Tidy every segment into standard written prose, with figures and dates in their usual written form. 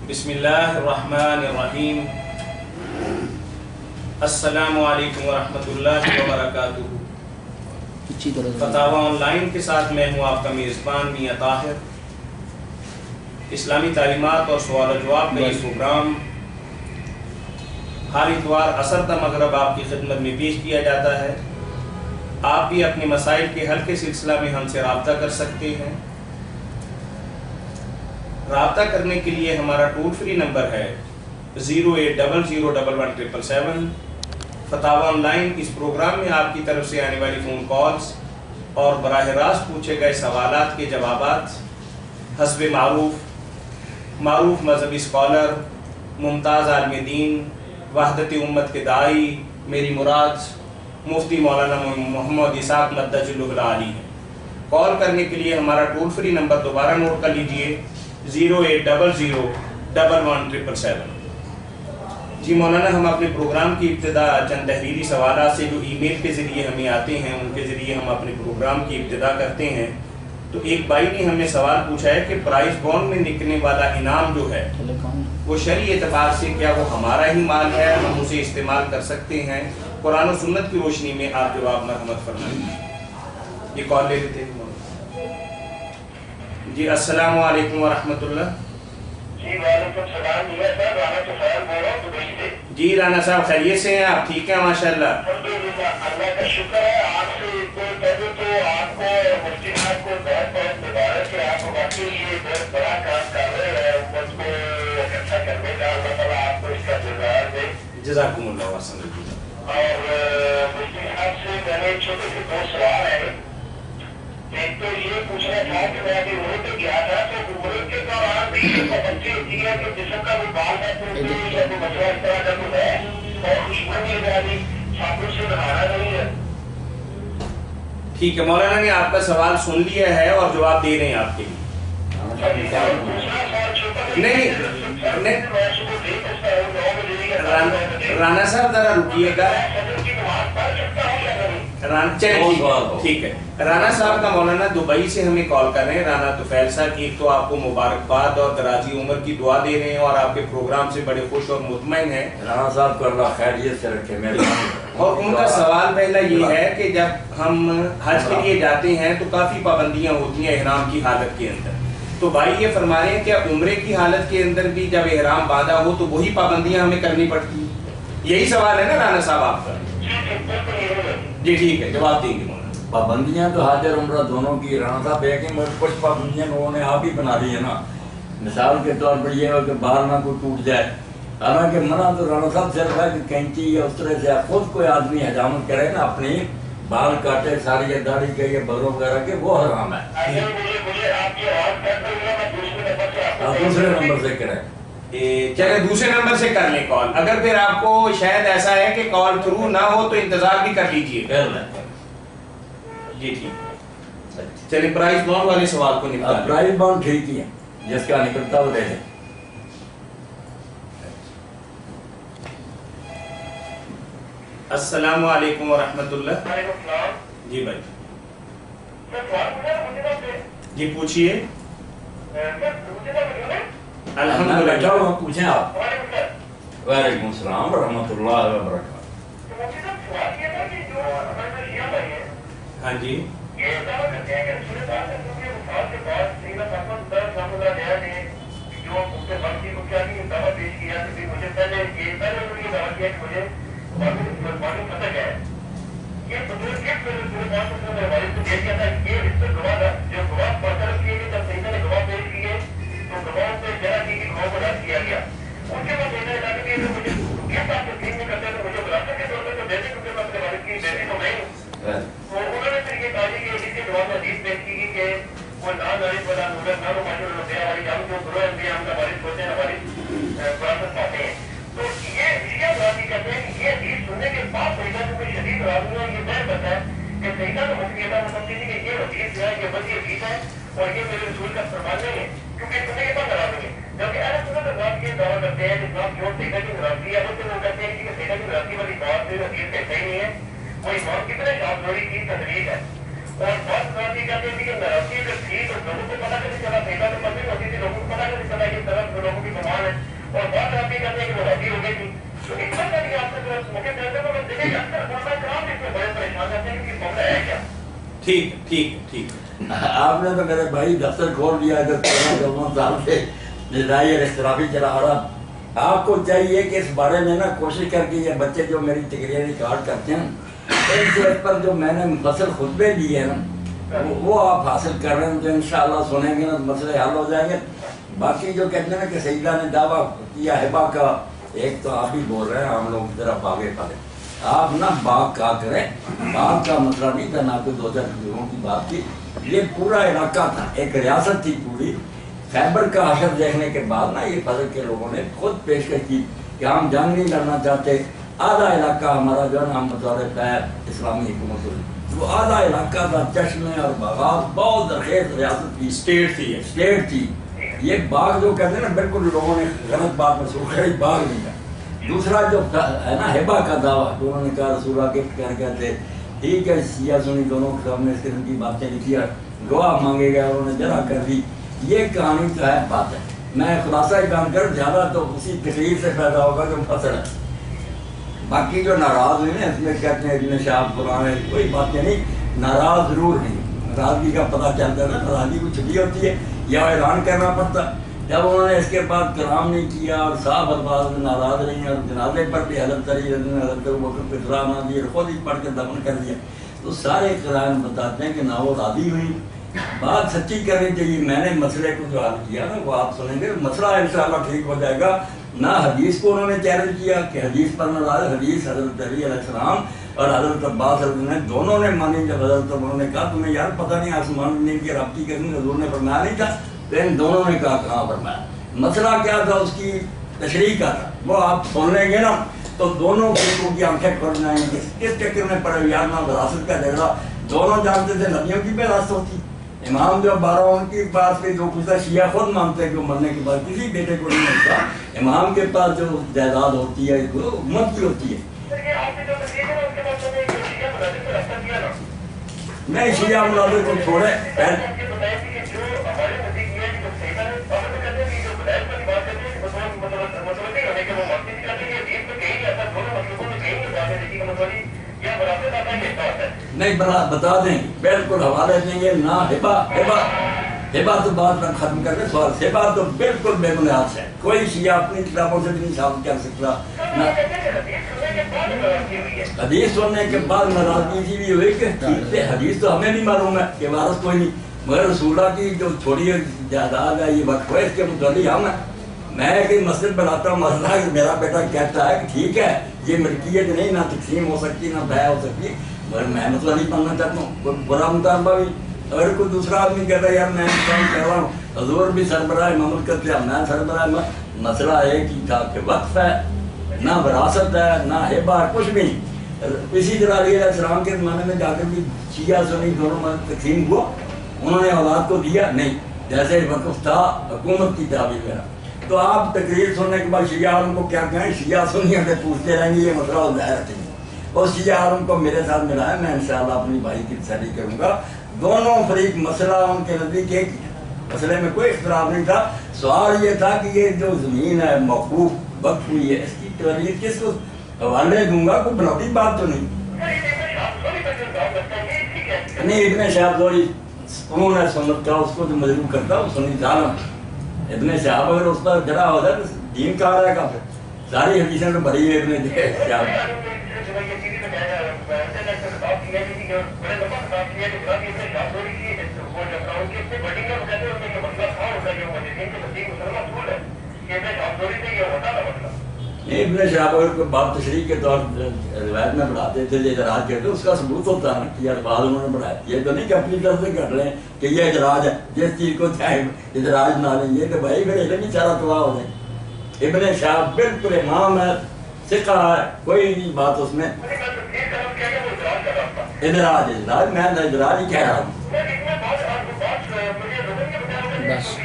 بسم اللہ الرحمن الرحیم۔ السلام علیکم ورحمۃ اللہ وبرکاتہ۔ فتاوی آن لائن کے ساتھ میں ہوں آپ کا میزبان میاں طاہر۔ اسلامی تعلیمات اور سوال و جواب کا یہ پروگرام ہر اتوار عصر تا مغرب آپ کی خدمت میں پیش کیا جاتا ہے۔ آپ بھی اپنے مسائل کے حل کے سلسلہ میں ہم سے رابطہ کر سکتے ہیں۔ رابطہ کرنے کے لیے ہمارا ٹول فری نمبر ہے 080011777۔ فتاوی آن لائن اس پروگرام میں آپ کی طرف سے آنے والی فون کالز اور براہ راست پوچھے گئے سوالات کے جوابات حسب معروف مذہبی اسکالر، ممتاز عالم دین، وحدت امت کے داعی، میری مراد مفتی مولانا محمد اسحاق مدج اللہ العالی ہے۔ کال کرنے کے لیے ہمارا ٹول فری نمبر دوبارہ نوٹ کر لیجئے 080011777۔ جی مولانا، ہم اپنے پروگرام کی ابتدا چند تحریری سوالات سے جو ای میل کے ذریعے ہمیں آتے ہیں ان کے ذریعے ہم اپنے پروگرام کی ابتدا کرتے ہیں۔ تو ایک بھائی نے ہمیں سوال پوچھا ہے کہ پرائز بانڈ میں نکلنے والا انعام جو ہے وہ شرعی اعتبار سے کیا وہ ہمارا ہی مال ہے، ہم اسے استعمال کر سکتے ہیں؟ قرآن و سنت کی روشنی میں آپ جواب مرحمت فرمائیں۔ یہ کال لے لیتے ہیں جی۔ السلام علیکم ورحمۃ اللہ۔ جی وعلیکم السلام۔ رانا طفیل بول رہا ہوں دبئی سے۔ جی رانا صاحب خیریت سے ہیں آپ؟ ٹھیک ہیں ماشاء اللہ۔ الحمدللہ، اللہ کا شکر ہے۔ آپ سے پہلے تو آپ کو مفتی صاحب کو بہت بہت مبارک ہے۔ آپ واقعی یہ بہت بڑا کام کر رہے ہیں امت کو اکٹھا کرنے کا۔ اللہ تعالیٰ آپ کو اس کا جزائر دے۔ جزاکم اللہ وسلم۔ اور مفتی صاحب سے میں نے چھوٹے سے دو سوال ہیں۔ ایک تو یہ پوچھنا تھا کہ میں ابھی عمرے پہ گیا تھا تو عمرے کے دوران بھی یہ پابندی ہوتی ہے کہ جسم کا کوئی بال ہے تو یا کوئی مسئلہ اس طرح کا کوئی ہے اور خوشبو نہیں جانی، صابن سے نہانا نہیں ہے۔ ٹھیک ہے، مولانا نے آپ کا سوال سن لیا ہے اور جواب دے رہے ہیں آپ کے لیے۔ نہیں رانا صاحب ذرا رکیے گا۔ ٹھیک ہے، رانا صاحب کا مولانا دبئی سے ہمیں کال کر رہے ہیں۔ رانا طفیل صاحب ایک تو آپ کو مبارکباد اور درازی عمر کی دعا دے رہے ہیں اور آپ کے پروگرام سے بڑے خوش اور مطمئن ہیں۔ رانا صاحب کو اللہ خیریت سے رکھے۔ اور ان کا سوال پہلا یہ ہے کہ جب ہم حج کے لیے جاتے ہیں تو کافی پابندیاں ہوتی ہیں احرام کی حالت کے اندر، تو بھائی یہ فرما رہے ہیں کہ عمرے کی حالت کے اندر بھی جب احرام باندھا ہو تو وہی پابندیاں ہمیں کرنی پڑتی ہیں؟ یہی سوال ہے نا رانا صاحب آپ کا؟ جی ٹھیک ہے، جواب دیں گے مولانا۔ پابندیاں تو حج اور عمرہ دونوں کی رانا صاحب ایک ہی، کچھ پابندیاں لوگوں نے آپ ہی بنا دی ہے نا۔ مثال کے طور پر یہ ہو کہ بال نہ کوئی ٹوٹ جائے، حالانکہ منع تو رانا صاحب صرف ہے کہ کینچی یا اس طرح سے خود کوئی آدمی حجامت کرے نا، اپنی بال کاٹے ساری داڑھی کے یا بغلوں وغیرہ کے، وہ حرام ہے۔ آپ دوسرے نمبر سے کریں۔ چلے دوسرے نمبر سے کر لیں کال۔ اگر پھر آپ کو شاید ایسا ہے کہ کال تھرو نہ ہو تو انتظار بھی کر لیجئے۔ جی ٹھیک ہے، چلے پرائز بانڈ والے سوال کو نپٹا لیں۔ پرائز بانڈ ٹھیک ہی ہے، جس کا نکلتا وہ رہے۔ السلام علیکم ورحمۃ اللہ۔ جی بھائی جی پوچھئے۔ الحمدللہ، پوچھیں آپ۔ وعلیکم السلام ورحمۃ اللہ وبرکاتہ۔ ہاں جی اور بہت بات یہ کہتے ہیں کہ ناراضگی اگر تھی تو لوگوں کو پتا نہیں چلا، بیٹا تو مندر ہوتی تھی، لوگوں کو پتا نہیں چلا کہ طرف لوگوں کی کمال ہے، اور بہت آپ یہ کہتے ہیں کہ وہ راضی ہو گئی تھی. تو ایک بات ہے کہ آپ سے موقع ملتے ہیں تو دیکھیں کہ اکثر علماء کرام اس میں بڑے پریشان رہتے ہیں کہ یہ معاملہ ہے کیا. ٹھیک ٹھیک ٹھیک. آپ نے تو میرے بھائی دفتر کھول دیا ہے 14 سال سے نظائی اور اختلافی چلا آ رہا. آپ کو چاہیے کہ اس بارے میں نا کوشش کر کے یہ بچے جو میری تقریر ریکارڈ کرتے ہیں اس پر جو میں نے مفصل خطبے دیے ہیں نا وہ آپ حاصل کر رہے ہیں تو انشاءاللہ سنیں گے نا مسئلے حل ہو جائیں گے. باقی جو کہتے ہیں نا کہ سیدہ نے دعویٰ کیا ہبا کا، ایک تو آپ ہی بول رہے ہیں ہم لوگ کی طرف آگے پڑے. آپ نا باغ کا کریں، باغ کا مسئلہ نہیں تھا، نہ کوئی 2-4 لوگوں کی بات کی. یہ پورا علاقہ تھا، ایک ریاست تھی پوری. خیبر کا حشر دیکھنے کے بعد نا یہ فضل کے لوگوں نے خود پیشکش کی کہ ہم جنگ نہیں لڑنا چاہتے. آدھا علاقہ ہمارا جو ہے نا ہم بطور پیر اسلامی حکومت ہوئی، وہ آدھا علاقہ تھا چشمے اور باغات، بہت زرخیز ریاست کی اسٹیٹ تھی. یہ باغ جو کہتے ہیں نا بالکل لوگوں نے غلط بات منسوخ کری، باغ نہیں تھا. دوسرا جو ہے نا ہبا کا دعویٰ، تو انہوں نے کہا رسول اللہ گفٹ کر کے تھے ٹھیک ہے شیعہ سنی دونوں کے سامنے اس قسم کی باتیں لکھی اور گواہ مانگے گئے، انہوں نے جرا کر دی. یہ کہانی تو ہے بات ہے، میں خلاصہ بیان کر زیادہ تو اسی تقریر سے پیدا ہوگا جو فصل ہے. باقی جو ناراض ہوئے ہیں اس میں کہتے ہیں ابن شہاب پرانے کوئی باتیں نہیں، ناراض ضرور ہیں. ناراضگی کا پتہ چلتا ہے نا، ناراضگی کو چھٹی ہوتی ہے یا اعلان کرنا پڑتا. جب انہوں نے اس کے بعد کلام نہیں کیا اور صاحب الفاظ میں ناراض نہیں اور جنازے پر بھی حضرت علی حضرت ابوبکر پہ اطلاع نہ دی اور خود ہی پڑھ کے دفن کر دیا، تو سارے قرآن بتاتے ہیں کہ نہ وہ راضی ہوئی. بات سچی کرنی چاہیے. میں نے مسئلے کو جو حل کیا نا وہ آپ سنیں گے، مسئلہ انشاءاللہ ٹھیک ہو جائے گا. نہ حدیث کو انہوں نے چیلنج کیا کہ حدیث پر ناراض، حدیث حضرت علی علیہ السلام اور حضرت عباس نے دونوں نے مانی. جب حضرت انہوں نے کہا تمہیں یار پتہ نہیں آسمان زمین کی رابطی کرنی، حضور نے فرمایا نہیں تھا، تو ان دونوں نے کہا کہاں فرمایا. مسئلہ کیا تھا اس کی تشریح کا تھا، وہ آپ سن لیں گے نا تو دونوں فرقوں کی آنکھیں کھل جائیں گی. کس چکر میں پڑے یار نہ وراثت کا جھگڑا، دونوں جانتے تھے نبیوں کی وراثت ہوتی. امام جو 12 ان کی پاس بھی جو کچھ شیعہ خود مانتے کہ مرنے کے بعد کسی بیٹے کو نہیں ملتا. امام کے پاس جو جائیداد ہوتی ہے وہ امت کی ہوتی ہے. نہیں شیعہ مناظر کو چھوڑے نہیں بتا دیں گے، بالکل حوالے دیں گے. نہ ہبا تو بات میں ختم کر کے سوال سے بات تو بالکل بے بنیاد ہے. کوئی شیعہ اپنی کتابوں سے بھی نہیں ثابت کر سکتا. حدیث سننے کے بعد ناراضگی اسی لیے ہوئی کہ ٹھیک ہے حدیث تو ہمیں بھی معلوم ہے کہ وارث کوئی نہیں، مگر رسول اللہ کی جو چھوڑی جائیداد ہے یہ وقت ہے اس کے متعلق ہم ہیں. میں ایک مسجد بناتا ہوں، مسئلہ کہ میرا بیٹا کہتا ہے کہ ٹھیک ہے یہ ملکیت نہیں، نہ تقسیم ہو سکتی نہ بیع ہو سکتی، مگر میں مسئلہ نہیں پڑھنا چاہتا ہوں. کوئی برا مطالبہ بھی اگر کوئی دوسرا آدمی کہتا ہے یار میں کام کر رہا ہوں، حضور بھی سربراہ مملکت ہے میں سربراہ، مسئلہ ایک ہی تھا کہ وقف ہے، نہ وراثت ہے نہ ہبا کچھ بھی. اسی طرح علیہ السلام کے زمانے میں جا کر بھی شیعہ سنی دونوں میں تقسیم ہوا، انہوں نے اولاد کو دیا نہیں، جیسے وقف تھا حکومت کی تعبیر میرا. تو آپ تقریر سننے کے بعد شیعہ عالم کو کیا کہیں، شیعہ سنیوں سے پوچھتے رہیں گے یہ مسئلہ ہو ظاہر نہیں. اور شیعہ عالم کو میرے ساتھ ملا ہے، میں انشاءاللہ اپنی بھائی کی تسلی کروں گا. دونوں فریق مسئلہ ان کے نزدیک ایک ہی ہے، مسئلے میں کوئی اختلاف نہیں تھا. سوال یہ تھا کہ یہ جو زمین ہے موقوف وقف ہوئی ہے اس کی تحریر کس کو حوالے دوں گا، کوئی بناوٹی بات تو نہیں. نہیں ابن شہاب زوری سکون ہے سنت کا، اس کو جو مجبور کرتا وہ سنی ظالم. ابن شہاب اگر اس پر جڑا ہو جائے تو دین کہاں رہے گا، پھر ساری حدیثیں تو بھری ہے ابن شہاب. ابن شہاب اگر کوئی بات تشریح کے طور روایت میں بڑھاتے تھے اعتراض کرتے اس کا ثبوت ہوتا ہے کہ الفاظ انہوں نے بڑھایا. یہ تو نہیں کہ اپنی طرف سے کر لیں کہ یہ اعتراض ہے، جس چیز کو چاہے اعتراض نہ لیں، یہ تو بھائی پھر علم ہی سارا تباہ ہو جائے. ابن شہاب بالکل امام ہے، ثقہ ہے، کوئی نہیں بات اس میں ادراج میں ادراج ہی کہہ رہا ہوں. بس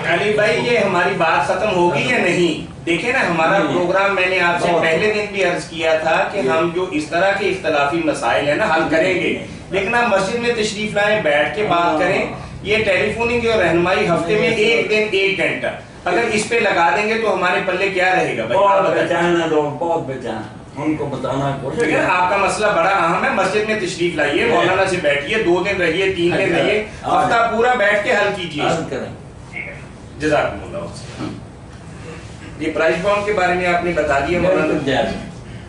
علی بھائی یہ ہماری بات ختم ہوگی یا نہیں؟ دیکھیں نا ہمارا پروگرام میں نے آپ سے پہلے دن بھی عرض کیا تھا کہ ہم جو اس طرح کے اختلافی مسائل ہیں نا حل کریں گے، لیکن آپ مسجد میں تشریف لائیں، بیٹھ کے بات کریں. یہ ٹیلی فوننگ اور رہنمائی ہفتے میں ایک دن 1 گھنٹہ اگر اس پہ لگا دیں گے تو ہمارے پلے کیا رہے گا؟ بہت بچانا لوگ، بہت بچانا، ان کو بتانا کوشش. آپ کا مسئلہ بڑا اہم ہے، مسجد میں تشریف لائیے، مولانا سے بیٹھیے، 2 دن رہیے، 3 دن رہیے، ہفتہ پورا بیٹھ کے حل کیجیے. جزاکم اللہ. یہ پرائز بانڈ کے بارے میں آپ نے بتا دیا مولانا.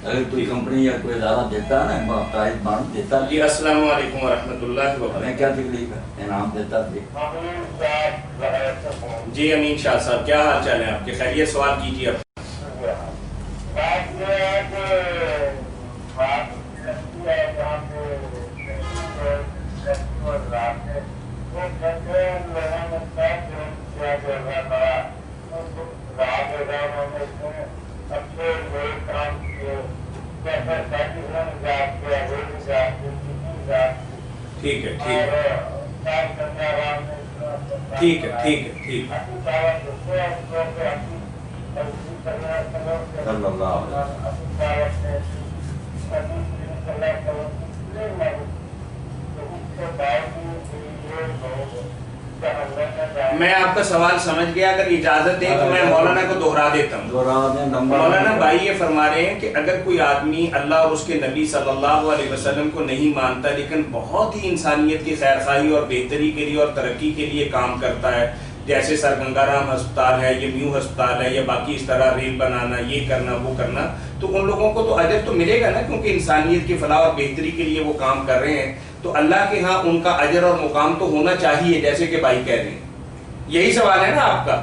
اگر کوئی کمپنی یا کوئی ادارہ دیتا ہے نا پرائز بانڈ دیتا. جی السلام علیکم ورحمۃ اللہ وبرکاتہ. میں کیا تکلیف ہے، انعام دیتا تھے. جی امین شاہ صاحب کیا حال چال ہے آپ کے؟ خیریت؟ سوال کیجیے آپ. ٹھیک ہے ٹھیک ہے ٹھیک ہے ٹھیک ہے. صلی اللہ علیہ میں آپ کا سوال سمجھ گیا، اگر اجازت دیں تو میں مولانا کو دوہرا دیتا ہوں. مولانا بھائی یہ فرما رہے ہیں کہ اگر کوئی آدمی اللہ اور اس کے نبی صلی اللہ علیہ وسلم کو نہیں مانتا لیکن بہت ہی انسانیت کی خیر خواہی اور بہتری کے لیے اور ترقی کے لیے کام کرتا ہے، جیسے سر گنگا رام ہسپتال ہے، یہ میو ہسپتال ہے، یا باقی اس طرح ریل بنانا، یہ کرنا وہ کرنا، تو ان لوگوں کو تو اجر تو ملے گا نا، کیونکہ انسانیت کی فلاح اور بہتری کے لیے وہ کام کر رہے ہیں. تو اللہ کے ہاں ان کا اجر اور مقام تو ہونا چاہیے، جیسے کہ بھائی کہہ رہے ہیں. یہی سوال ہے نا آپ کا؟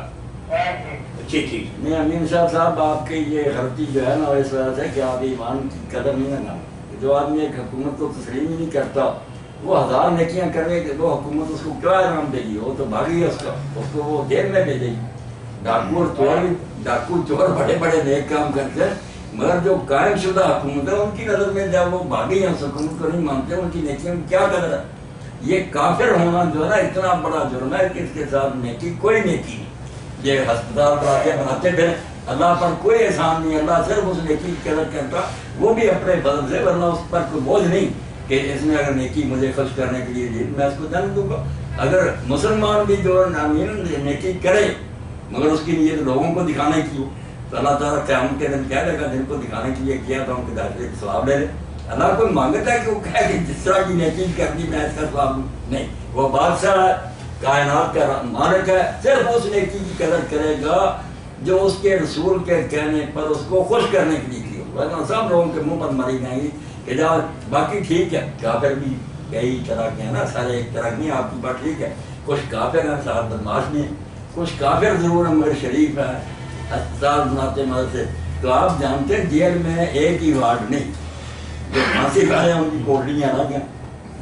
ٹھیک. نہیں امین صاحب آپ کی یہ غلطی جو ہے نا اس وجہ سے کہ آپ ایمان کی قدر نہیں ہے نا. جو آدمی ایک حکومت کو تسلیم ہی نہیں کرتا، وہ 1000 نیکیاں کرے کہ وہ حکومت اس کو کیا انعام دے گی؟ وہ تو بھاگی ہے، اس کو وہ جیل میں بھیجے گی. ڈاکو چور بڑے بڑے نیک کام کرتے ہیں، مگر جو قائم شدہ حکومت ہے ان کی نظر میں جب وہ بھاگی ہیں، اس حکومت کو نہیں مانتے، ان کی نیکیوں میں کیا قدر ہے؟ یہ کافر ہونا جو ہے نا اتنا بڑا جرم ہے کہ اس کے ساتھ نیکی کوئی نیکی نہیں. یہ ہسپتال بناتے پھر اللہ پر کوئی احسان نہیں، اللہ صرف اس نیکی کی قدر کرتا، وہ بھی اپنے فضل سے، ورنہ اس پر کوئی بوجھ نہیں کہ اس نے اگر نیکی مجھے خوش کرنے کے لیے دی میں اس کو جان دوں گا. اگر مسلمان بھی جو نیکی کرے مگر اس کی نیت لوگوں کو دکھانے کی ہو تو اللہ تعالیٰ قیامت کے دن کہہ دے گا جن کو دکھانے کے لیے کیا تو ان کے داخلے کا ثواب لے لے. اللہ کوئی مانگتا ہے کہ وہ کہے کہ جس طرح کی نیکی کرنی میں اس کا ثواب نہیں. وہ بادشاہ کائنات کا مالک ہے، صرف اس نیکی کی قدر کرے گا جو اس کے رسول کے کہنے پر اس کو خوش کرنے کے لیے کی ہو. ورنہ سب لوگوں کے منہ پر ماری جائیں گی کہ جاؤ باقی ٹھیک ہے. کافر بھی کئی طرح کے ہیں نا، سارے ایک طرح کی ہیں. آپ کی بات ٹھیک ہے، کچھ کافر ہیں ساتھ بدماش بھی ہیں، کچھ کافر ضرور ہیں مگر شریف ہیں، اسپتال بناتے مدد سے. تو آپ جانتے ہیں جیل میں ایک ہی وارڈ نہیں، جو پھانسی کھائے ہیں ان کی کوٹریاں الگ ہیں،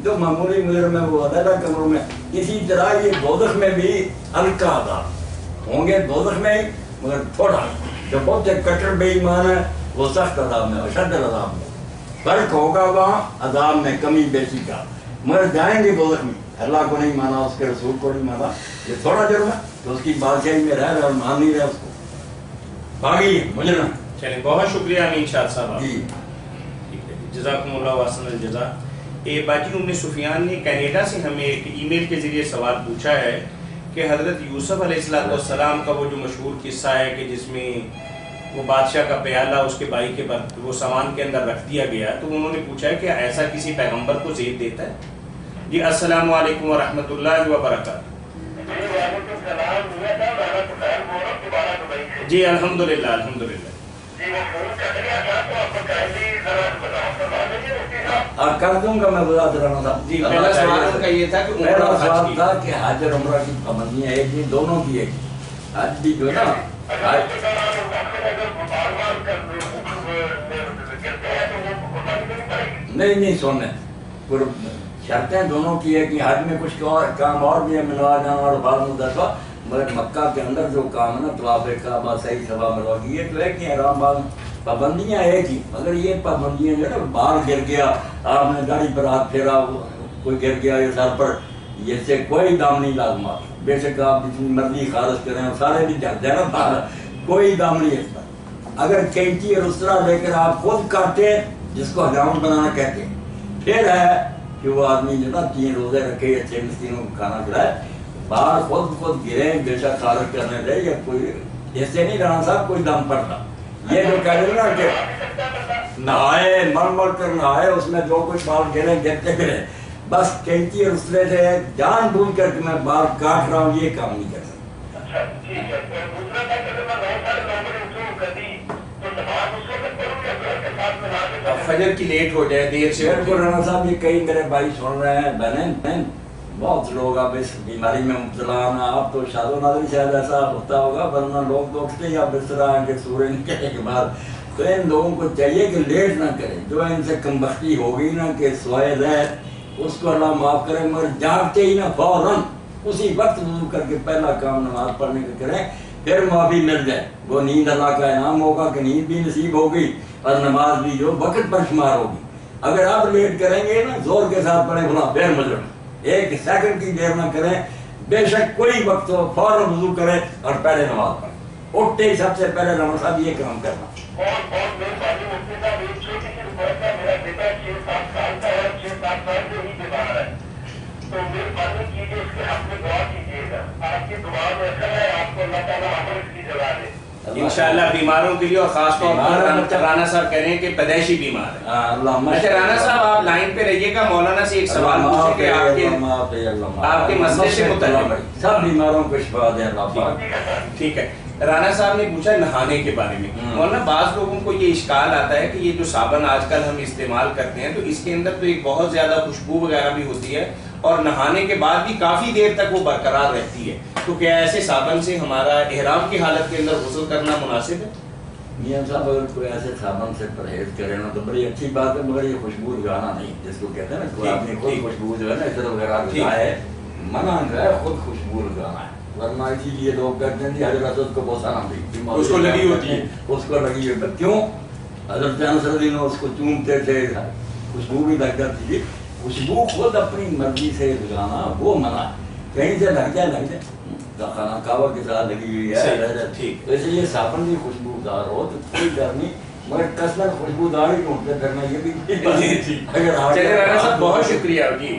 جو معمولی ملر میں وہ علیحدہ کمروں میں. اسی طرح یہ دوزخ میں بھی ہلکا عذاب ہوں گے، دوزخ میں ہی مگر تھوڑا. جو بہت کٹر بے ایمان ہے وہ سخت عذاب میں، اشد عذاب میں. فرق ہوگا وہاں عذاب میں کمی بیشی کا، مگر جائیں گے دوزخ میں. اللہ کو نہیں مانا، اس کے رسول کو نہیں مانا، یہ تھوڑا جرم ہے تو اس کی بادشاہی میں رہ رہا اور مان نہیں رہا اس کو، باغی مجرم. چلیں بہت شکریہ امین شاہ صاحب. جی جزاکم اللہ احسن الجزا. باجی ام سفیان نے کینیڈا سے ہمیں ایک ای میل کے ذریعے سوال پوچھا ہے کہ حضرت یوسف علیہ السلام کا وہ جو مشہور قصہ ہے کہ جس میں وہ بادشاہ کا پیالہ اس کے بھائی کے وہ سامان کے اندر رکھ دیا گیا، تو انہوں نے پوچھا ہے کہ ایسا کسی پیغمبر کو زید دیتا ہے؟ جی السلام علیکم ورحمۃ اللہ وبرکاتہ. جی الحمدللہ الحمدللہ. کر دوں گا میں بتا دے رہا تھا. جی پہلا سوال ان کا یہ تھا کہ پہلا سوال تھا کہ حج اور عمرہ کی پابندیاں ایک نہیں، دونوں کی ایک. حج بھی جو ہے نا نہیں سونے شرطیں دونوں کی ہے کہ حج میں کچھ کام اور بھی ہے، ملوا جانا اور بعض مدرسہ، مگر مکہ کے اندر جو کام ہے نا طواف کعبہ صحیح سبا ملوا کی، یہ تو ایک ہی احرام باز پابندیاں ایک ہی. مگر یہ پابندیاں جو ہے نا بال گر گیا، آپ نے گاڑی پر ہاتھ پھیرا، کوئی گر گیا یہ سر پر، یہ سے کوئی دام نہیں لازم آتا. بے شک آپ جتنی مرضی خارج کریں اور سارے بھی جانتے ہیں نا باہر, کوئی دام نہیں ہے. اگر کینچی اور اس طرح لے کر آپ خود کاٹتے ہیں, جس کو حجامت بنانا کہتے ہیں, پھر ہے کہ وہ آدمی جو نا 3 روزے رکھے یا 6 مسکینوں کو کھانا کھلائے, باہر خود گریں بے شک خارج کرنے دے, یا کوئی ایسے نہیں رانا صاحب کوئی دم پڑتا. یہ جو کہہ رہے نا کہ نہائے مر کر نہائے, اس میں جو کچھ بال گرے گرتے گرے, بس کینچی اور اس طرح سے جان بوجھ کر کہ میں بال کاٹ رہا ہوں, یہ کام نہیں کر سکتا. فجر کی لیٹ ہو جائے, دیر سے بالکل رانا صاحب, یہ کئی میرے بھائی سن رہے ہیں, بہنیں, بہت لوگ اب اس بیماری میں مبتلا ہیں. آپ تو شاد و نادری شاید ایسا ہوتا ہوگا, ورنہ لوگ تو اٹھتے یا بستر آئیں کہ سورج نکلنے کے بعد. تو ان لوگوں کو چاہیے کہ لیٹ نہ کریں. جو ان سے کم بختی ہوگی نا کہ سوائے رہے, اس کو اللہ معاف کرے, مگر جاگتے ہی نا فوراً اسی وقت وضو کر کے پہلا کام نماز پڑھنے کا کریں, پھر معافی مل جائے. وہ نیند اللہ کا انعام ہوگا کہ نیند بھی نصیب ہوگی اور نماز بھی جو وقت پر شمار ہوگی. اگر آپ لیٹ کریں گے نا, زور کے ساتھ پڑھیں بھلا پھر مجرم, 1 سیکنڈ کی دیر نہ کریں. بے شک کوئی وقت ہو فوراً وضو کریں اور پہلے نماز پڑھیں. اٹھتے ہی سب سے پہلے رانا صاحب یہ کام کرنا. تو مہربانی کیجیے, اس کے حق میں دعا کیجیے گا. آپ کی دعا میں اثر ہے, آپ کو اللہ تعالیٰ عمل کی جگہ دے انشاءاللہ بیماروں کے لیے, اور خاص طور پر رانا صاحب کہہ رہے ہیں کہ پیدائشی بیمار ہے. اچھا رانا صاحب آپ لائن پہ رہیے گا, مولانا سے ایک سوال پوچھیں کہ آپ کے مسئلے سے متعلق سب بیماروں کو شفا دے اللہ پاک. ٹھیک ہے. رانا صاحب نے پوچھا نہانے کے بارے میں. مولانا بعض لوگوں کو یہ اشکال آتا ہے کہ یہ جو صابن آج کل ہم استعمال کرتے ہیں, تو اس کے اندر تو ایک بہت زیادہ خوشبو وغیرہ بھی ہوتی ہے, اور نہانے کے بعد بھی کافی دیر تک وہ برقرار رہتی ہے. تو کیا ایسے صابن سے ہمارا احرام کی حالت کے اندر غسل کرنا مناسب ہے؟ میاں صاحب اگر کوئی ایسے صابن سے پرہیز کرے نا تو بڑی اچھی بات ہے, مگر یہ خوشبو لگانا نہیں, جس کو کہتے ہیں نا کوئی اپنی خود خوشبو جو ہے نا عطر وغیرہ لگائے, منع جو ہے خود خوشبو لگانا ہے. ورنہ اسی لیے لوگ کہتے ہیں کہ حضرت اس کو بوسا نہ دی, اس کو لگی ہوتی ہے, اس کو لگی ہوئی. کیوں؟ حضرت انس رضی اللہ عنہ اس کو چومتے تھے, خوشبو بھی لگ جاتی تھی. خوشبو خود اپنی مرضی سے لگانا وہ منع ہے. کہیں سے لگ جائے خانہ کعبہ کے ساتھ لگی ہوئی ہے, تو اس لیے صابن بھی خوشبودار ہو تو کوئی ڈر نہیں, مگر کثرت خوشبودار ہی ڈھونڈتے پھرنا یہ بھی. چلے رانا صاحب بہت شکریہ جی,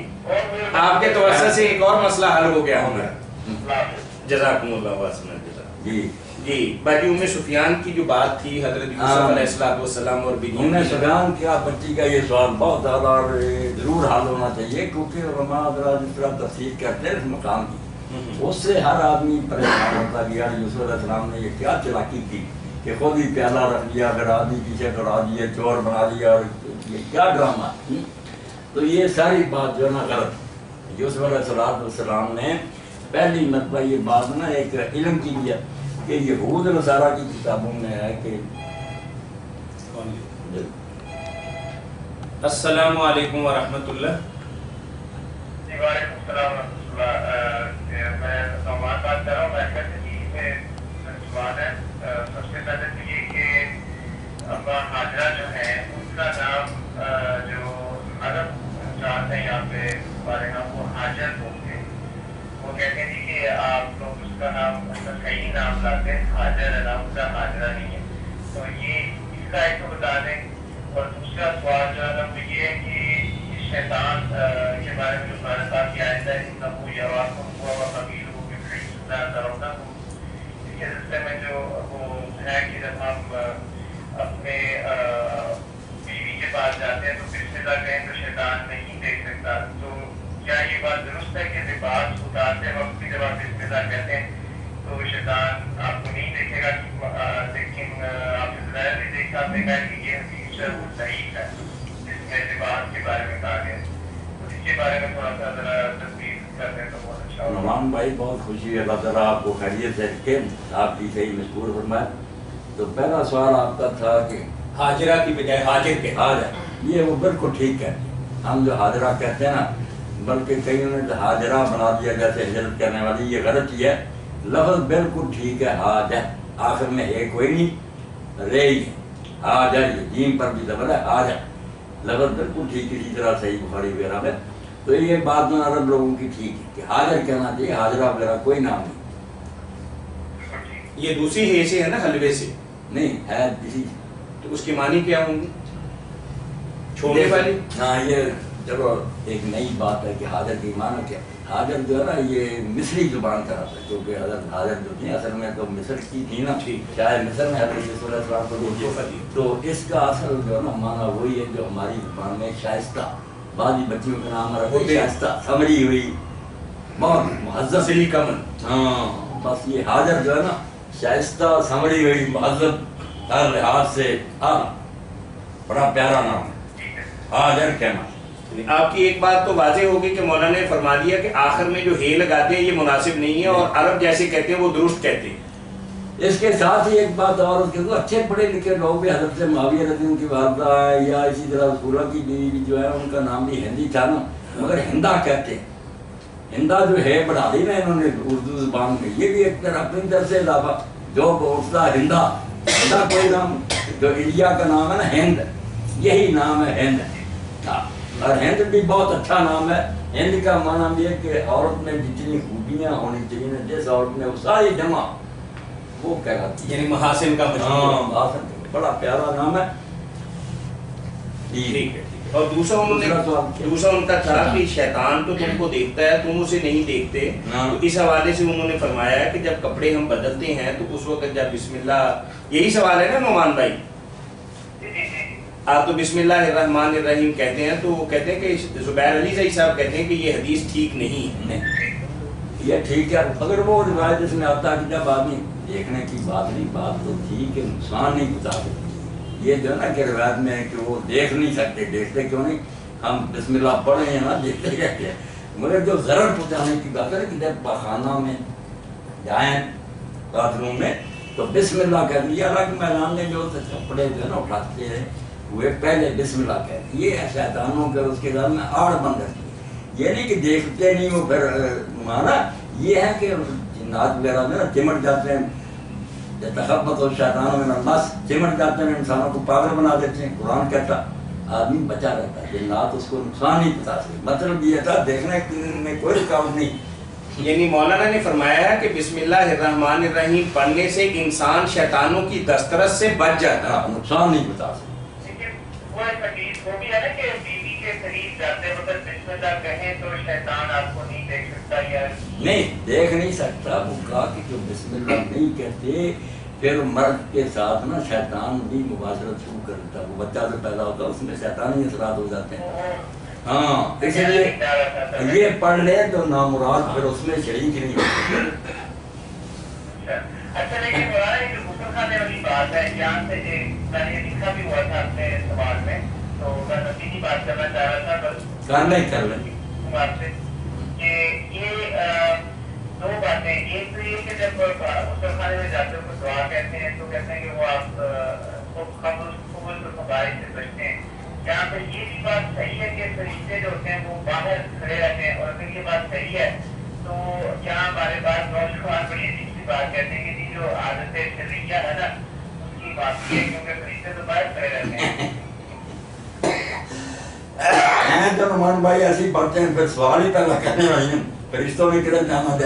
آپ کے توسط سے ایک اور مسئلہ حل ہو گیا ہوگا. جزاکم اللہ واسمہ جزاک. جی باجی ام سفیان کی جو بات تھی حضرت یوسف علیہ السلام اور ام سفیان کیا بچی کا, یہ سوال بہت زیادہ ضرور حل ہونا چاہیے, کیونکہ علماء حضرات جس طرح تفسیر کرتے ہیں اس مقام کی, اس سے ہر آدمی پریشان ہوتا کہ یار یوسف علیہ السلام نے یہ کیا چلاکی کی کہ خود ہی پیالہ رکھ لیا, اگر آدمی پیچھے کرا دیے, چور بنا دیا, اور یہ کیا ڈرامہ. تو یہ ساری بات جو ہے نا غلط. یوسف علیہ السلام نے پہلی مرتبہ یہ بات نا ایک علم کی لیا کہ یہود نصارہ کی کتابوں میں ہے کہ السلام علیکم ورحمۃ اللہ. وعلیکم السلام ورحمۃ اللہ. میں نعمان بات کر رہا ہوں. میں سوال ہے, سب سے پہلے تو یہ کہ ابا حاجرہ جو ہے ان کا نام جو عرب چاہتے ہیں یہاں پہ ہمارے یہاں وہ حاجر بولتے ہیں. وہ کہتے ہیں کہ آپ لوگ اس کا نام صحیح نام لاتے ہیں, حاجر ہے نام, اس کا حاجرہ نہیں ہے. تو یہ اس کا ایک تو بتا دیں. اور دوسرا سوال جو ہے نا وہ یہ ہے کہ شیطان کے بارے میں جو قرآن پاک کی آیت ہے انہو یراکم هو وقبیلہ من حیث لا ترونہم, اس کے سلسلے میں جو وہ ہے کہ جب ہم اپنے بیوی کے پاس جاتے ہیں تو بسم اللہ کہیں تو شیطان نہیں دیکھ سکتا. تو کیا یہ بات درست ہے کہ لباس اتارتے وقت بھی جب آپ بسم اللہ کہتے ہیں تو شیطان آپ کو نہیں دیکھے گا, لیکن آپ اسرائیل بھی دیکھا, آپ نے کہا کہ یہ حدیث ہے وہ صحیح ہے جس میں لباس کے بارے میں کہا گیا. تو اس کے بارے میں تھوڑا سا ذرا تصویر کر دیں تو بہت اچھا ہوگا. نعمان بھائی بہت خوشی ہے, اللہ تعالیٰ آپ کو خیریت سے رکھے, آپ کی صحیح مشکور فرمائے. تو پہلا سوال آپ کا تھا کہ حاجرہ کی بجائے حاجر کے, یہ وہ بالکل ٹھیک ہے. ہم جو حاجرہ کہتے ہیں نا, بلکہ کئیوں نے حاجرہ بنا دیا جیسے ہجرت کرنے والی, یہ غلط ہی ہے. لفظ بالکل ٹھیک ہے, حاجہ, آخر میں ایک کوئی نہیں, رے ہی حاجہ, یہ جیم پر بھی زبر ہے, حاجہ. لفظ بالکل ٹھیک, اسی طرح صحیح بخاری وغیرہ میں. تو یہ بات نا عرب لوگوں کی ٹھیک ہے کہ حاضر کہنا چاہیے، حاضرہ وغیرہ کوئی نام نہیں. یہ دوسری ہے سے ہے نا، حلوے سے نہیں ہے کسی. تو اس کی معنی کیا ہوں گی؟ چھوڑنے والی. ہاں یہ چلو ایک نئی بات ہے کہ حاضر کی معنی کیا. حاضر جو ہے نا یہ مصری زبان کا تھا، کیونکہ حضرت حاضر جو تھی اصل میں تو مصر کی تھی نا، چاہے مصر میں حضرت صلی اللہ علیہ وسلم کو دیکھیے تو اس کا اصل جو ہے نا معنی وہی ہے جو ہماری زبان میں شائستہ. بعضی بچیوں کا نام رکھتے شائستہ، سمری ہوئی، بہت مہذب. سلی کمل. ہاں بس یہ حاضر جو ہے نا شائستہ، سمری ہوئی، مہذب ہر لحاظ سے. ہاں بڑا پیارا نام ہے حاضر کہنا. آپ کی ایک بات تو واضح ہوگی کہ مولانا نے فرما دیا کہ آخر میں جو ہے لگاتے ہیں یہ مناسب نہیں ہے، اور عرب جیسے کہتے ہیں وہ درست کہتے ہیں. اس کے ساتھ ہی ایک بات اور اس کے تو اچھے پڑھے لکھے لوگ بھی حضرت معاویہ رضی اللہ عنہ کی والدہ ہے یا اسی طرح رسولہ کی بیوی جو ہے ان کا نام بھی ہندی تھا نا، مگر ہندا کہتے ہیں. ہندا جو ہے بڑھا دی نا انہوں نے اردو زبان میں، یہ بھی ایک طرح اپنی طرف سے اضافہ جو اٹھتا ہندا. ہندا کوئی نام جو انڈیا کا نام ہے نا ہند، یہی نام ہے ہند. اور ہند بھی بہت اچھا نام ہے. ہند کا معنی بھی ہے کہ عورت میں جتنی خوبیاں ہونی چاہیے جس عورت میں وہ ساری جمع وہ کہلاتی ہے، یعنی محاسن کا مجموعہ. محاسن. بڑا پیارا نام ہے. ٹھیک ہے. اور دوسرا ان کا تھا کہ شیطان تو تم کو دیکھتا ہے، تم اسے نہیں دیکھتے. تو اس حوالے سے انہوں نے فرمایا ہے کہ جب کپڑے ہم بدلتے ہیں تو اس وقت جب بسم اللہ، یہی سوال ہے نا نعمان بھائی، آپ تو بسم اللہ الرحمن الرحیم کہتے ہیں، تو وہ کہتے ہیں کہ زبیر علی صاحب صاحب کہتے ہیں کہ یہ حدیث ٹھیک نہیں ہے. یہ ٹھیک ہے اگر وہ روایت اس میں آتا ہے کہ جب آدمی دیکھنے کی بات نہیں، بات تو ٹھیک ہے، نقصان نہیں بتا سکتے. یہ جو ہے نا کہ روایت میں ہے کہ وہ دیکھ نہیں سکتے. دیکھتے کیوں نہیں؟ ہم بسم اللہ پڑھ رہے ہیں نا، دیکھتے رہتے ہیں. مگر جو ضرر پہنچانے کی بات ہے کہ جب پاخانہ میں جائیں باتھ روم میں تو بسم اللہ کہہ دیا. الگ میدان میں جو کپڑے جو ہے نا اٹھاتے ہیں وہ پہلے بسم اللہ کہتے ہیں. یہ شیطانوں کے اس کے ساتھ میں آڑ بند رکھتی ہے. یہ نہیں کہ دیکھتے نہیں وہ پھر مانا، یہ ہے کہ جنات وغیرہ میں نا چمٹ جاتے ہیں. تخبط و شیطانوں میں نماز چمٹ جاتے ہیں، انسانوں کو پاگل بنا دیتے ہیں. قرآن کہتا آدمی بچا رہتا ہے، جنات اس کو نقصان نہیں پہنچا سکتے. مطلب یہ تھا دیکھنے میں کوئی رکاوٹ نہیں. یعنی مولانا نے فرمایا ہے کہ بسم اللہ الرحمن الرحیم پڑھنے سے انسان شیطانوں کی دسترس سے بچ جاتا ہے، نقصان نہیں پہنچا سکتا. وہ ایک حدیث وہ بھی ہے نا کہ بیوی کے قریب جاتے وقت بسم اللہ کہیں تو شیطان آپ کو نہیں دیکھ سکتا یا نہیں دیکھ نہیں سکتا. وہ کہا کہ جو بسم اللہ نہیں کہتے پھر مرد کے ساتھ نا شیطان بھی مباشرت شروع کر دیتا. وہ بچہ جو پیدا ہوتا ہے اس میں شیطانی اثرات ہو جاتے ہیں. ہاں اس لیے یہ پڑھ لے تو نامراد پھر اس میں شریک نہیں ہوتے. اچھا لیکن مولانا یہ جو غسل خانے والی بات ہے یہاں سے میں نے یہ لکھا بھی ہوا تھا اپنے سوال میں، تو میں نتیجی بات کرنا چاہ رہا تھا بس کرنا ہی کر لیں آپ سے کہ یہ دو باتیں. ایک تو یہ کہ جب غسل خانے میں جاتے ہو تو دعا کہتے ہیں تو کہتے ہیں کہ وہ آپ قبول و فضائل سے بچتے ہیں. یہاں پہ یہ بھی بات صحیح ہے کہ فرشتے جو ہوتے ہیں وہ باہر کھڑے رہتے ہیں، اور اگر یہ بات صحیح ہے تو یہاں ہمارے پاس نوجوان بڑی عجیب سی بات کہتے ہیں کہ جو عادت شرعیہ ہے نا اس کی بات ہے کیونکہ فرشتے تو باہر کھڑے رہتے ہیں. تو نعمان بھائی ایسی باتیں پھر سوال ہی پیدا کرنے والی ہیں. فرشتوں نے کدھر جانا؟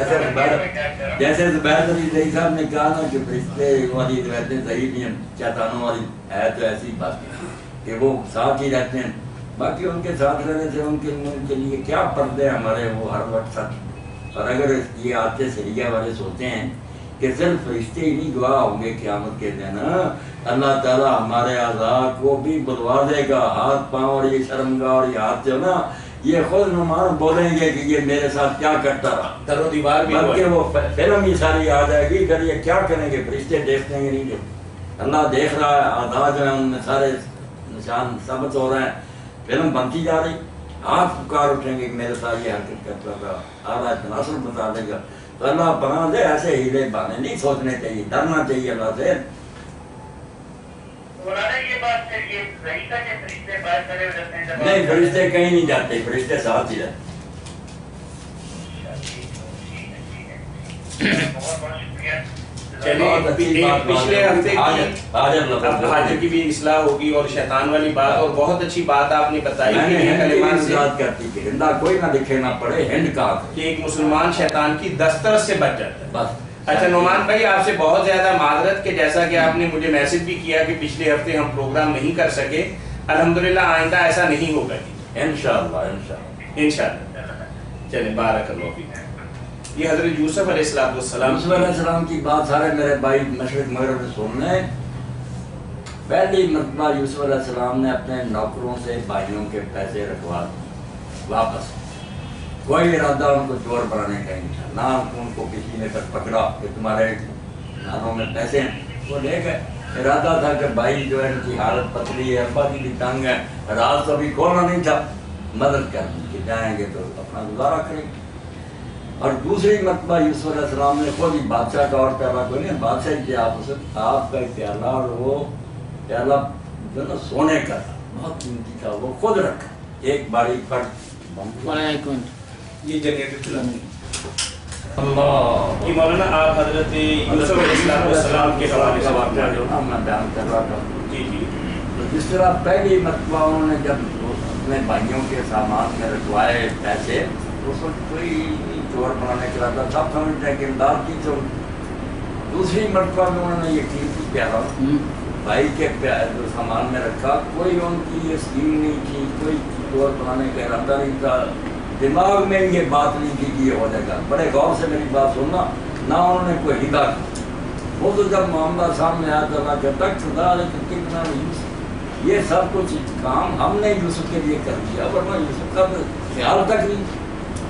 جیسے زبیر علی صاحب نے کہا نا کہ فرشتے والی روایتیں صحیح نہیں ہیں، شیطانوں والی ہے تو ایسی بات کہ وہ ساتھ ہی رہتے ہیں. باقی ان کے ساتھ رہنے سے ان کے لیے کیا پردے ہمارے وہ ہر وقت ساتھ. اور اگر یہ آتے شریعہ والے سوچتے ہیں کہ صرف فرشتے ہی نہیں گواہ ہوں گے قیامت کے دن، اللہ تعالیٰ ہمارے اعضاء کو بھی بلوا دے گا. ہاتھ پاؤں اور یہ شرمگاہ اور یہ ہاتھ جو نا یہ خود نعمان بولیں گے کہ یہ میرے ساتھ کیا کرتا رہا. در و دیوار بھی بلکہ وہ فلم ہی ساری آ جائے گی. پھر یہ کیا کریں گے؟ فرشتے دیکھتے ہیں کہ نہیں دیکھتے؟ اللہ دیکھ رہا ہے. اعضاء جو ہیں ان میں سارے نشان ثابت ہو رہے ہیں. فلم بنتی جا رہی. ہاتھ پکار اٹھیں گے کہ میرے ساتھ یہ حرکت کرتا تھا. آرہا تناسل بتا دے گا. تو اللہ پناہ دے ایسے ہیلے بہانے نہیں سوچنے چاہیے، ڈرنا چاہیے اللہ سے. نہیں فرشتے کہیں نہیں جاتے، فرشتے ساتھ ہی جاتے. بہت بہت شکریہ. چلیے بہت اچھی بات پچھلے ہفتے کی حاجر کی بھی اصلاح ہوگی اور شیطان والی بات، اور بہت اچھی بات آپ نے بتائی کہ یہ کلمات سے کرتی کہ ہندا کوئی نہ لکھے نہ پڑھے ہند کا کہ ایک مسلمان شیطان کی دسترس سے بچ جاتا ہے. بس. اچھا نعمان بھائی آپ سے بہت زیادہ معذرت کہ جیسا کہ آپ نے مجھے میسج بھی کیا کہ پچھلے ہفتے ہم پروگرام نہیں کر سکے. الحمدللہ آئندہ ایسا نہیں ہوگا جی انشاءاللہ. چلیں بارک اللہ فیک. یہ حضرت یوسف علیہ السلام کی بات سارے میرے بھائی مشرق مغرب سے سن رہے ہیں. پہلی مرتبہ یوسف علیہ السلام نے اپنے نوکروں سے بھائیوں کے پیسے رکھوا واپس. کوئی ارادہ ان کو چور بنانے کا نہیں تھا، نہ ان کو کسی نے پکڑا کہ تمہارے نانوں میں پیسے ہیں. وہ لے گئے. ارادہ تھا کہ بھائی جو ہے ان کی حالت پتلی ہے، ابا کی بھی تنگ ہے، رات تو ابھی کھولنا نہیں تھا، مدد کرنی کہ جائیں گے تو اپنا گزارا کریں گے. اور دوسری مرتبہ یوسف علیہ السلام نے خود ہی بادشاہ کا اور پیالہ کوئی نہیں، بادشاہ کی آپ کا پیالہ، اور وہ پیالہ جو نا سونے کا تھا، بہت قیمتی تھا، وہ خود رکھا. ایک باری پر یہ جنریٹر چلانے اللہ یہ مولانا آپ حضرت یوسف علیہ السلام کے حوالے سے بات کر رہے ہو. میں بیان کر رہا تھا. جی جی. جس طرح پہلی مرتبہ انہوں نے جب اپنے بھائیوں کے سامان میں رکھوائے پیسے، اس وقت کوئی چور بنانے کا تھا، سب سمجھتے ہیں کہ امداد کی چور. دوسری مرتبہ میں انہوں نے یہ قیمتی پیالہ بھائی کے جو سامان میں رکھا، کوئی ان کی یہ اسکیم نہیں تھی، کوئی چور بنانے کا ارادہ نہیں تھا، دماغ میں یہ بات نہیں تھی کہ یہ ہو جائے گا. بڑے غور سے میری بات سننا. نہ انہوں نے کوئی ہلا کی. وہ تو جب معاملہ سامنے آیا تو اللہ کہتا خدا کتنا یوسف، یہ سب کچھ کام ہم نے یوسف کے لیے کر دیا، ورنہ یوسف کا خیال تک نہیں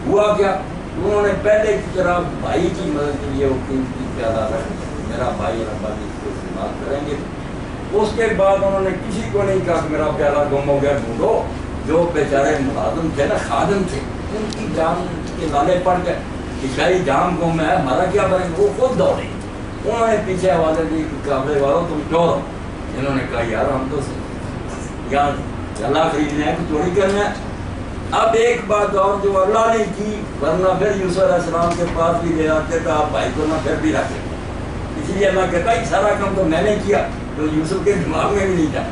ہوا. کیا انہوں نے پہلے کی طرح بھائی کی مدد کے لیے وہ قیمتی پیالہ رکھ، میرا بھائی اور ابا جی اس کو استعمال کریں گے. اس کے بعد انہوں نے کسی کو نہیں کہا کہ میرا پیالہ گم ہو گیا ڈھونڈو. جو بیچارے ملازم تھے نا، خادم تھے، ان کی جان کے لالے پڑ گئے کہ شاہی جام گم ہے، ہمارا کیا بنے گا. وہ خود دوڑے. انہوں نے پیچھے حوالے دی کہ قابلے والوں تم چور. انہوں نے کہا یار ہم تو یہاں اللہ خریدنے ہیں کہ چوری کرنا ہے. اب ایک بات اور جو اللہ نے کی، ورنہ پھر یوسف علیہ السلام کے پاس بھی لے آتے تو آپ بھائی کو نہ پھر بھی رکھے. اس لیے اللہ کہتا ہے سارا کام تو میں نے کیا، جو یوسف کے دماغ میں بھی نہیں تھا.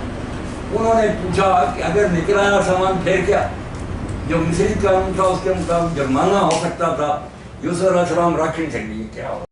انہوں نے پوچھا کہ اگر نکلا سامان پھر کیا؟ جو مصری قانون تھا اس کے مطابق جرمانہ ہو سکتا تھا. یوسف علیہ السلام رکھ نہیں سکتے، کیا ہو